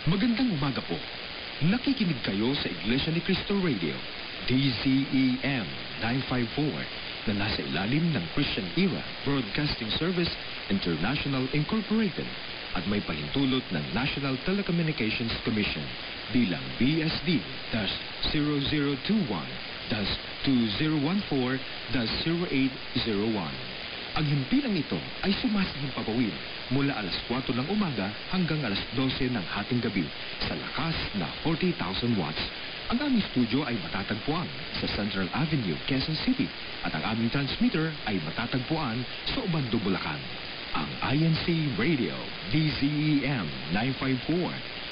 Magandang umaga po. Nakikinig kayo sa Iglesia ni Cristo Radio, DZEM 954, na nasa ilalim ng Christian Era Broadcasting Service International Incorporated at may pahintulot ng National Telecommunications Commission bilang BSD-0021-2014-0801. Ang himpilang ito ay sumasahimpapawid mula alas 4 ng umaga hanggang alas 12 ng hating gabi sa lakas na 40,000 watts. Ang aming studio ay matatagpuan sa Central Avenue, Quezon City at ang aming transmitter ay matatagpuan sa Obando, Bulacan. Ang INC Radio DZEM 954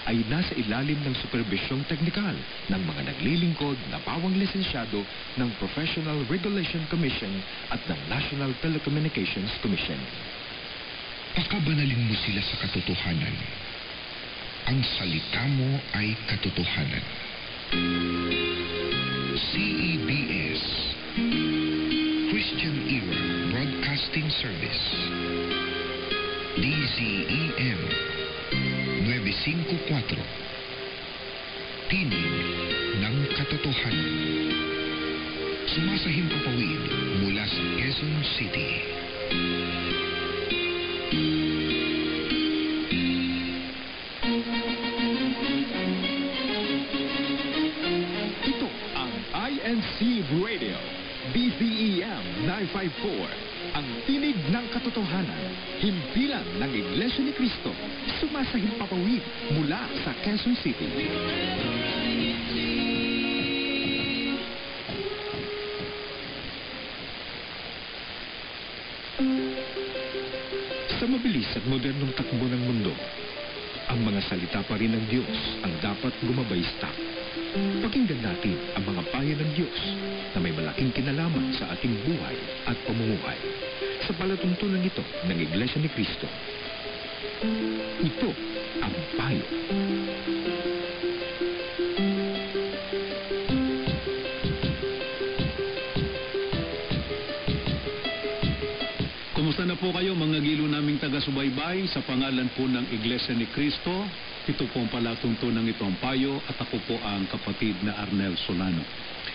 ay nasa ilalim ng superbisyong teknikal ng mga naglilingkod na pawang lisensyado ng Professional Regulation Commission at ng National Telecommunications Commission. Pakabanalin mo sila sa katotohanan. Ang salita mo ay katotohanan. CEBS Christian Era Broadcasting Service DZEM 954 Tinig ng Katotohanan. Sumasahimpapawid mula sa Quezon City. Ito ang INC Radio DZEM 954, ang tinig ng katotohanan, himpilan ng Iglesia ni Cristo, sumasahimpapawid mula sa Quezon City. Sa mabilis at modernong takbo ng mundo, ang mga salita pa rin ng Diyos ang dapat gumabaystak. Pakinggan natin ang mga payo ng Diyos na may malaking kinalaman sa ating buhay at pamumuhay sa palatuntunan ito ng Iglesia ni Cristo. Ito ang payo. Kumusta na po kayo mga gilo naming taga-subaybay sa pangalan po ng Iglesia ni Cristo? Ito po ang palatuntunan itong payo at ako po ang kapatid na Arnel Solano.